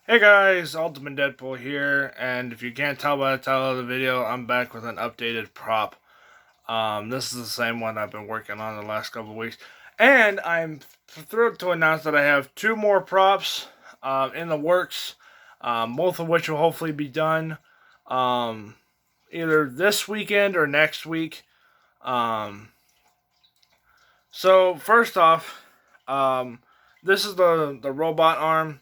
Hey guys, Ultimate Deadpool here, and if you can't tell by the title of the video, I'm back with an updated prop. This is the same one I've been working on the last couple of weeks, and I'm thrilled to announce that I have two more props in the works, both of which will hopefully be done either this weekend or next week. Um, so first off, this is the robot arm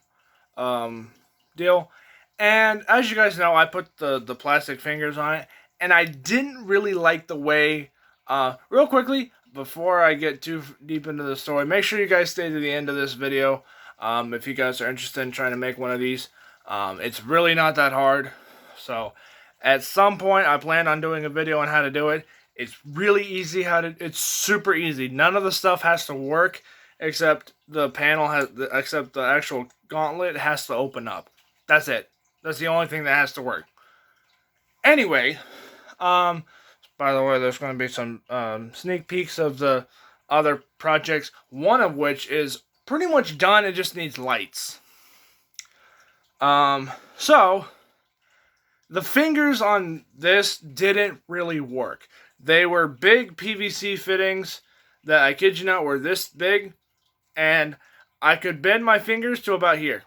deal. And as you guys know, I put the plastic fingers on it, and I didn't really like the way. Real quickly, before I get too deep into the story, make sure you guys stay to the end of this video if you guys are interested in trying to make one of these. It's really not that hard. So, at some point, I plan on doing a video on how to do it. It's really easy it's super easy. None of the stuff has to work except the panel except the actual gauntlet has to open up. That's it. That's the only thing that has to work. Anyway, by the way, there's going to be some sneak peeks of the other projects, one of which is pretty much done. It just needs lights. So, the fingers on this didn't really work. They were big PVC fittings that, I kid you not, were this big, and I could bend my fingers to about here.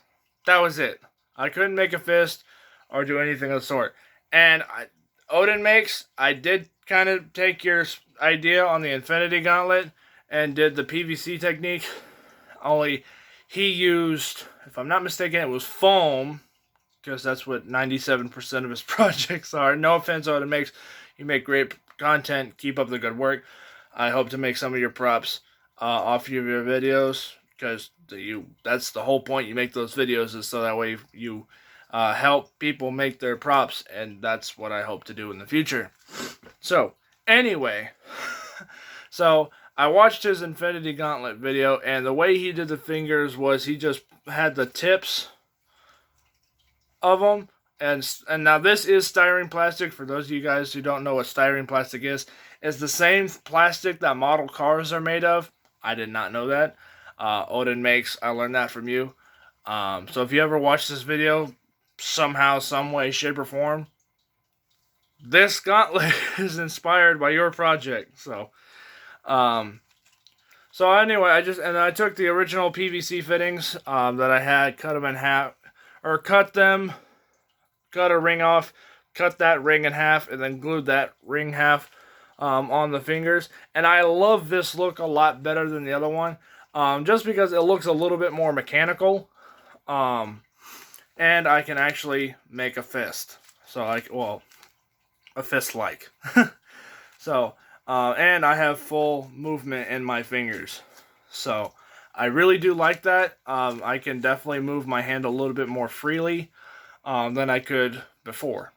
That was it. I couldn't make a fist or do anything of the sort. And Odin Makes, I did kind of take your idea on the Infinity Gauntlet and did the PVC technique. Only he used, if I'm not mistaken, it was foam, because that's what 97% of his projects are. No offense, Odin Makes. You make great content. Keep up the good work. I hope to make some of your props off of your videos, because that's the whole point. You make those videos is so that way you help people make their props, and that's what I hope to do in the future. So anyway, so I watched his Infinity Gauntlet video, and the way he did the fingers was he just had the tips of them, and now this is styrene plastic. For those of you guys who don't know what styrene plastic is, it's the same plastic that model cars are made of. I did not know that. Odin Makes, I learned that from you. So if you ever watch this video, somehow, some way, shape, or form, this gauntlet is inspired by your project. So anyway, I took the original PVC fittings that I had, cut them in half, or cut a ring off, cut that ring in half, and then glued that ring half on the fingers. And I love this look a lot better than the other one, just because it looks a little bit more mechanical, and I can actually make a fist. So a fist-like. So, and I have full movement in my fingers. So, I really do like that. I can definitely move my hand a little bit more freely than I could before.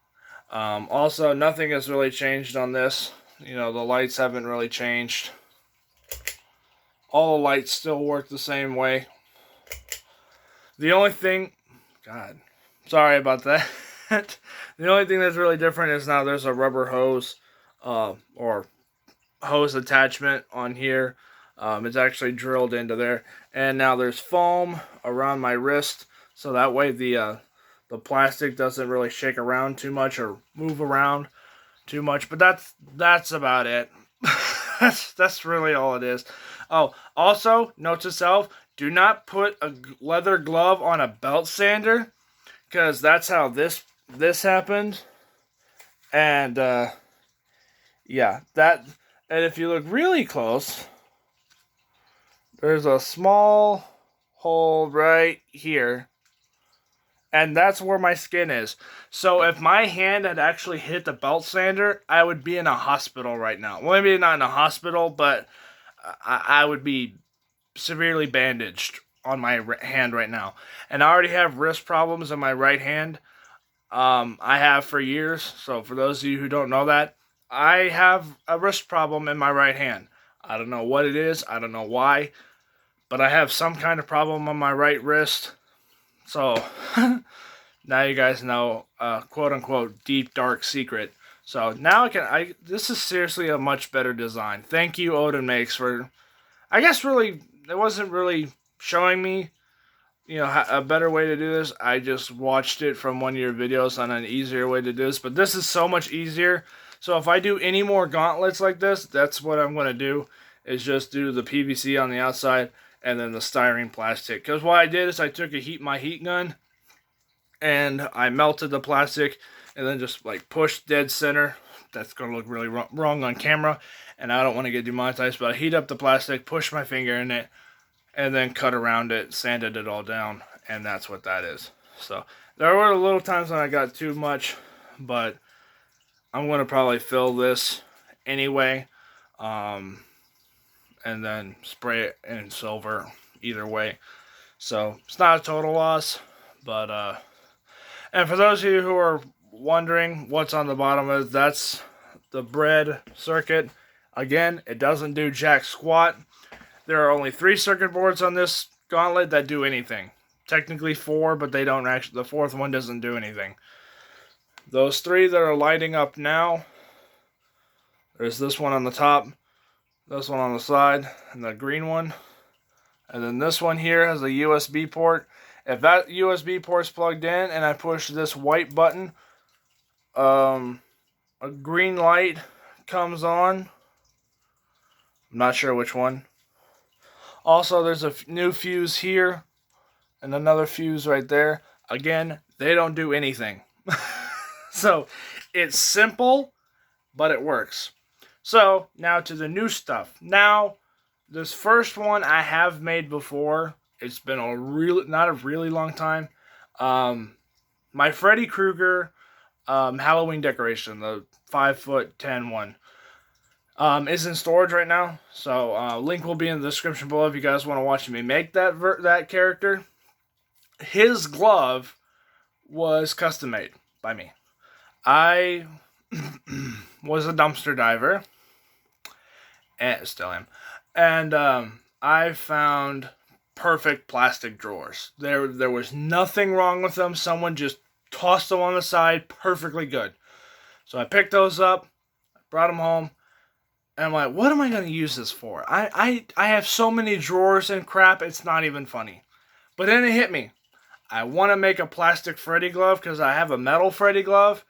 Also, nothing has really changed on this. You know, the lights haven't really changed. All the lights still work the same way. The only thing... God, sorry about that. The only thing that's really different is now there's a rubber hose or hose attachment on here. It's actually drilled into there. And now there's foam around my wrist, so that way the plastic doesn't really shake around too much or move around too much. But that's about it. that's really all it is. Oh, also, note to self, do not put a leather glove on a belt sander, because that's how this happened. And yeah, and if you look really close, there's a small hole right here, and that's where my skin is. So if my hand had actually hit the belt sander, I would be in a hospital right now. Well, maybe not in a hospital, but I would be severely bandaged on my hand right now. And I already have wrist problems in my right hand. I have for years. So for those of you who don't know that, I have a wrist problem in my right hand. I don't know what it is. I don't know why. But I have some kind of problem on my right wrist. So, now you guys know, quote-unquote, deep, dark secret. So, now this is seriously a much better design. Thank you, Odin Makes, for, I guess really, it wasn't really showing me a better way to do this, I just watched it from one of your videos on an easier way to do this. But this is so much easier. So if I do any more gauntlets like this, that's what I'm going to do, is just do the PVC on the outside and then the styrene plastic. Because what I did is I took my heat gun and I melted the plastic and then just like pushed dead center. That's going to look really wrong on camera, and I don't want to get demonetized, but I heat up the plastic, push my finger in it, and then cut around it, sanded it all down, and that's what that is. So there were little times when I got too much, but I'm going to probably fill this anyway, and then spray it in silver either way. So it's not a total loss, but and for those of you who are wondering what's on the bottom of it, that's the bread circuit. Again, it doesn't do jack squat. There are only 3 circuit boards on this gauntlet that do anything. Technically 4, but they don't actually. The 4th one doesn't do anything. Those 3 that are lighting up now, there's this one on the top, this one on the side, and the green one. And then this one here has a USB port. If that USB port's plugged in and I push this white button, a green light comes on. I'm not sure which one. Also, there's a new fuse here and another fuse right there. Again, they don't do anything. So, it's simple, but it works. So, now to the new stuff. Now, this first one I have made before. It's been not a really long time. My Freddy Krueger Halloween decoration, the 5'10" one, is in storage right now. So link will be in the description below if you guys want to watch me make that character. His glove was custom made by me. I was a dumpster diver, and still am, and I found perfect plastic drawers. There was nothing wrong with them. Someone just tossed them on the side, perfectly good. So I picked those up, brought them home, and I'm like, what am I going to use this for? I have so many drawers and crap, it's not even funny. But then it hit me. I want to make a plastic Freddy glove because I have a metal Freddy glove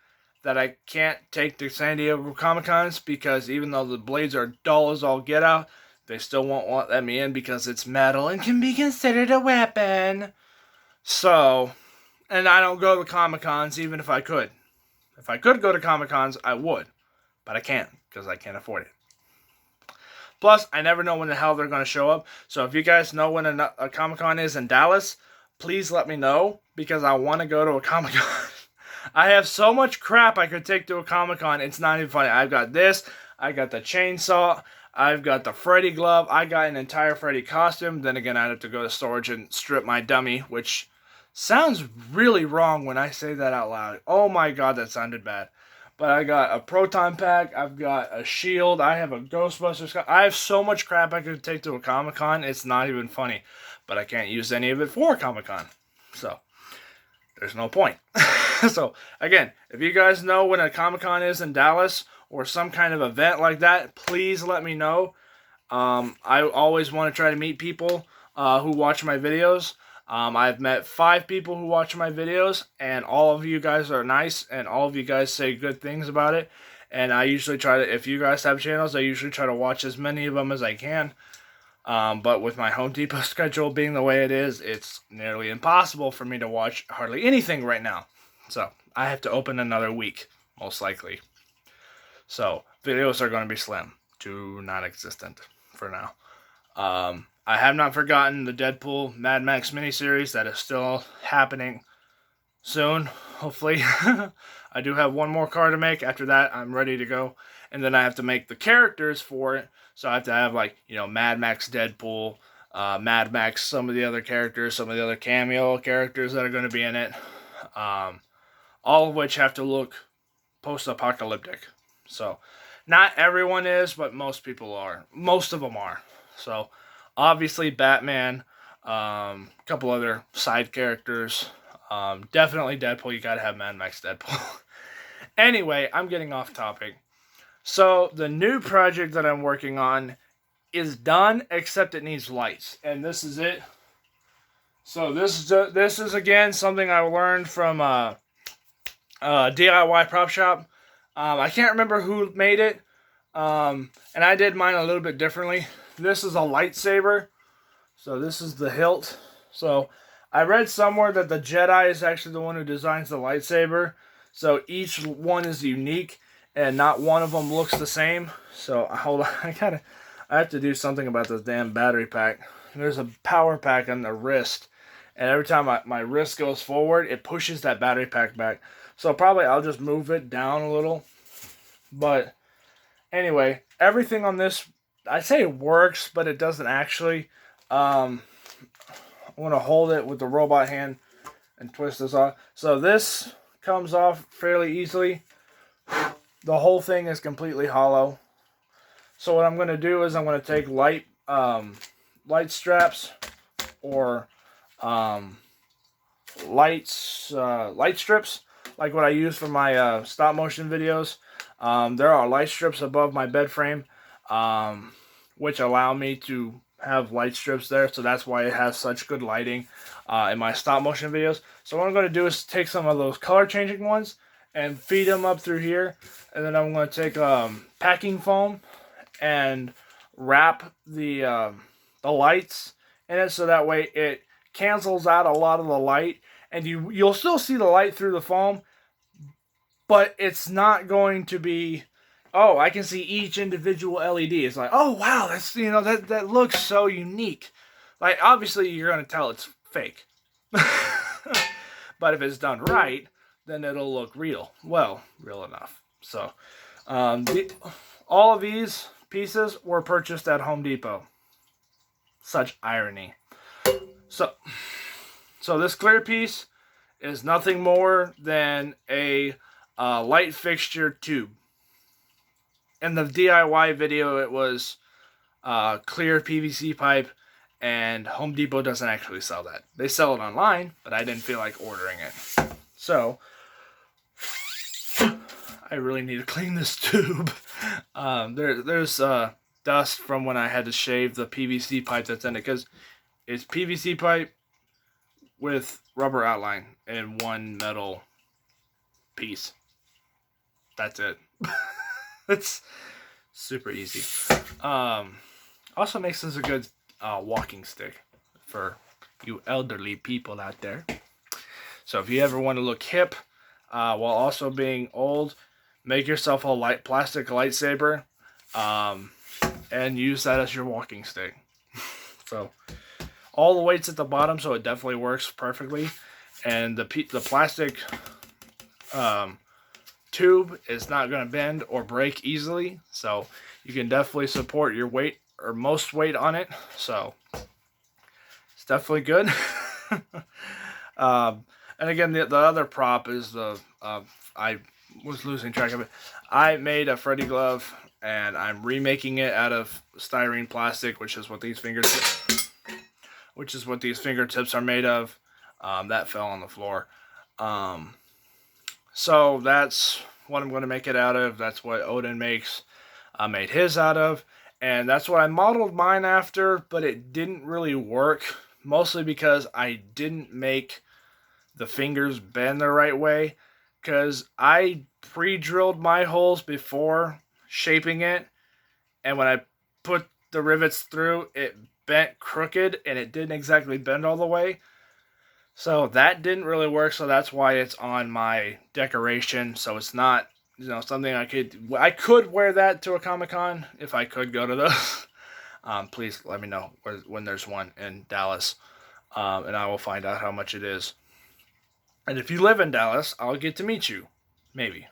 that I can't take to San Diego Comic-Cons because even though the blades are dull as all get out, they still won't let me in because it's metal and can be considered a weapon. So, and I don't go to Comic-Cons even if I could. If I could go to Comic-Cons, I would. But I can't because I can't afford it. Plus, I never know when the hell they're going to show up. So if you guys know when a Comic-Con is in Dallas, please let me know because I want to go to a Comic-Con. I have so much crap I could take to a Comic-Con. It's not even funny. I've got this. I got the chainsaw. I've got the Freddy glove. I got an entire Freddy costume. Then again, I'd have to go to storage and strip my dummy, which sounds really wrong when I say that out loud. Oh my god, that sounded bad. But I got a proton pack. I've got a shield. I have a Ghostbusters. I have so much crap I could take to a Comic-Con. It's not even funny. But I can't use any of it for Comic-Con. So, there's no point. So, again, if you guys know when a Comic-Con is in Dallas or some kind of event like that, please let me know. I always want to try to meet people who watch my videos. I've met 5 people who watch my videos, and all of you guys are nice, and all of you guys say good things about it. And I usually try to, if you guys have channels, I usually try to watch as many of them as I can. But with my Home Depot schedule being the way it is, it's nearly impossible for me to watch hardly anything right now. So, I have to open another week, most likely. So, videos are going to be slim to non-existent for now. I have not forgotten the Deadpool Mad Max miniseries that is still happening soon, hopefully. I do have one more car to make. After that, I'm ready to go. And then I have to make the characters for it. So I have to have, like, Mad Max Deadpool, Mad Max, some of the other characters, some of the other cameo characters that are going to be in it. All of which have to look post-apocalyptic. So, not everyone is, but most people are. Most of them are. So, obviously Batman, a couple other side characters, definitely Deadpool. You gotta have Mad Max Deadpool. Anyway, I'm getting off topic. So, the new project that I'm working on is done, except it needs lights. And this is it. So this is again something I learned from DIY prop shop. I can't remember who made it, and I did mine a little bit differently. This is a lightsaber, so this is the hilt. So I read somewhere that the Jedi is actually the one who designs the lightsaber. So each one is unique, and not one of them looks the same. So hold on, I have to do something about this damn battery pack. There's a power pack on the wrist, and every time my wrist goes forward, it pushes that battery pack back. So probably I'll just move it down a little. But anyway, everything on this, I say it works, but it doesn't actually. I want to hold it with the robot hand and twist this off. So this comes off fairly easily. The whole thing is completely hollow. So what I'm going to do is I'm going to take light straps or light strips, like what I use for my stop motion videos. There are light strips above my bed frame, which allow me to have light strips there, so that's why it has such good lighting in my stop motion videos. So what I'm going to do is take some of those color changing ones and feed them up through here, and then I'm going to take packing foam and wrap the lights in it, so that way it cancels out a lot of the light, and you'll still see the light through the foam, but it's not going to be, oh, I can see each individual LED. It's like, oh wow, that's, you know, that looks so unique. Like, obviously you're gonna tell it's fake. But if it's done right, then it'll look real. Well, real enough. So all of these pieces were purchased at Home Depot. Such irony. So this clear piece is nothing more than a light fixture tube. In the DIY video, it was clear PVC pipe, and Home Depot doesn't actually sell that. They sell it online, but I didn't feel like ordering it. So I really need to clean this tube. There's dust from when I had to shave the PVC pipe that's in it, because it's PVC pipe with rubber outline and one metal piece. That's it. It's super easy. Also makes this a good walking stick for you elderly people out there. So if you ever want to look hip while also being old, make yourself a plastic lightsaber and use that as your walking stick. So all the weight's at the bottom, so it definitely works perfectly. And the plastic tube is not going to bend or break easily, so you can definitely support your weight or most weight on it. So it's definitely good. And again, the other prop is the I was losing track of it. I made a Freddy glove, and I'm remaking it out of styrene plastic, which is what these fingertips are made of. That fell on the floor. So that's what I'm going to make it out of. That's what Odin made his out of. And that's what I modeled mine after, but it didn't really work. Mostly because I didn't make the fingers bend the right way. Because I pre-drilled my holes before shaping it. And when I put the rivets through, it bent crooked and it didn't exactly bend all the way. So that didn't really work, so that's why it's on my decoration. So it's not, you know, something I could wear that to a Comic-Con if I could go to those. Please let me know when there's one in Dallas, and I will find out how much it is. And if you live in Dallas, I'll get to meet you, maybe.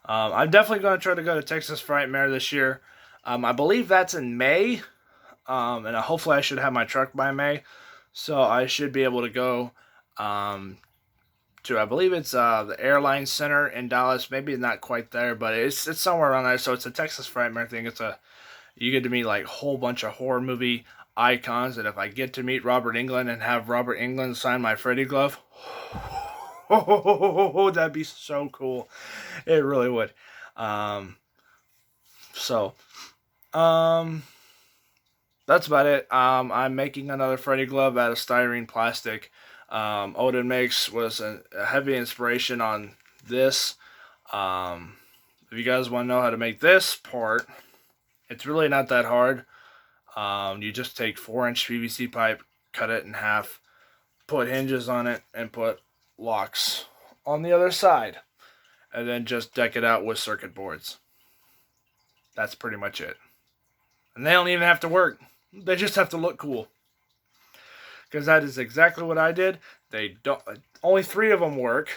I'm definitely going to try to go to Texas Frightmare this year. I believe that's in May, and hopefully I should have my truck by May. So I should be able to go to, I believe it's the Airline Center in Dallas. Maybe not quite there, but it's somewhere around there. So it's a Texas Frightmare thing. You get to meet like a whole bunch of horror movie icons. And if I get to meet Robert Englund and have Robert Englund sign my Freddy glove, that'd be so cool. It really would. that's about it. I'm making another Freddy glove out of styrene plastic. Odin Makes was a heavy inspiration on this. If you guys want to know how to make this part, it's really not that hard. You just take 4-inch PVC pipe, cut it in half, put hinges on it, and put locks on the other side. And then just deck it out with circuit boards. That's pretty much it. And they don't even have to work. They just have to look cool. Because that is exactly what I did. They don't. Only 3 of them work.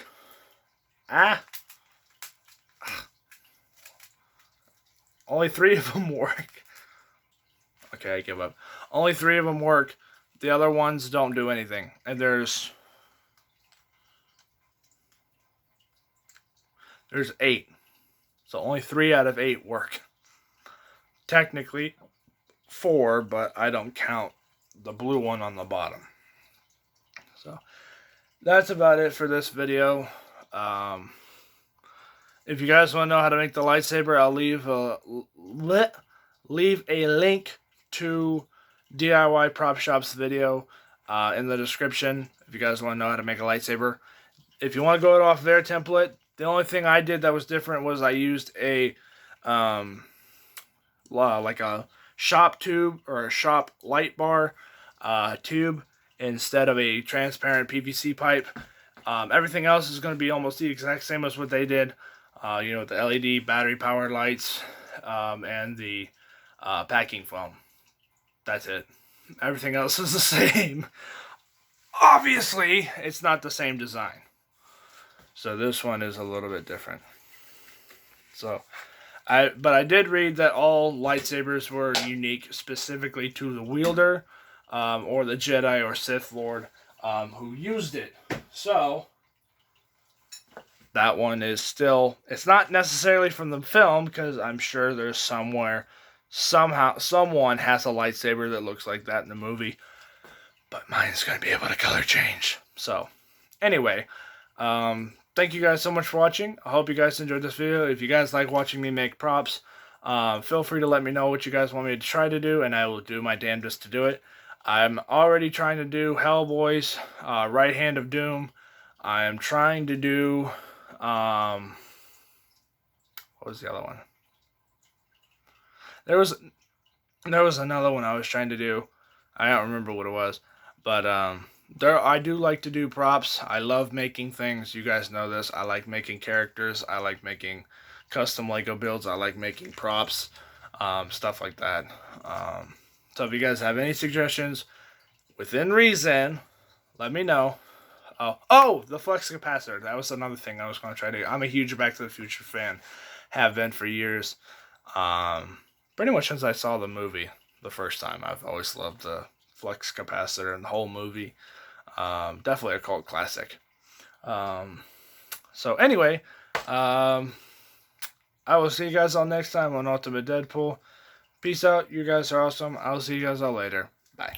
Only 3 of them work. Okay, I give up. Only 3 of them work. The other ones don't do anything. And there's 8. So only 3 out of 8 work. Technically 4, but I don't count the blue one on the bottom. So that's about it for this video. If you guys want to know how to make the lightsaber, I'll leave a link to DIY Prop Shop's video in the description if you guys want to know how to make a lightsaber. If you want to go off their template, the only thing I did that was different was I used a like a shop tube or a shop light bar tube instead of a transparent PVC pipe. Everything else is going to be almost the exact same as what they did. With the LED battery powered lights and the packing foam. That's it. Everything else is the same. Obviously, it's not the same design. So this one is a little bit different. But I did read that all lightsabers were unique specifically to the wielder or the Jedi or Sith Lord who used it. So that one is still, it's not necessarily from the film because I'm sure there's someone has a lightsaber that looks like that in the movie. But mine's going to be able to color change. So anyway, thank you guys so much for watching. I hope you guys enjoyed this video. If you guys like watching me make props, feel free to let me know what you guys want me to try to do, and I will do my damnedest to do it. I'm already trying to do Hellboy's Right Hand of Doom. I am trying to do, what was the other one? There was another one I was trying to do. I don't remember what it was, but I do like to do props. I love making things. You guys know this. I like making characters. I like making custom Lego builds. I like making props, stuff like that. So if you guys have any suggestions, within reason, let me know. Oh, the flux capacitor. That was another thing I was going to try to do. I'm a huge Back to the Future fan. Have been for years. Pretty much since I saw the movie the first time. I've always loved the flux capacitor and the whole movie. Definitely a cult classic. So anyway, I will see you guys all next time on Ultimate Deadpool. Peace out. You guys are awesome. I'll see you guys all later. Bye.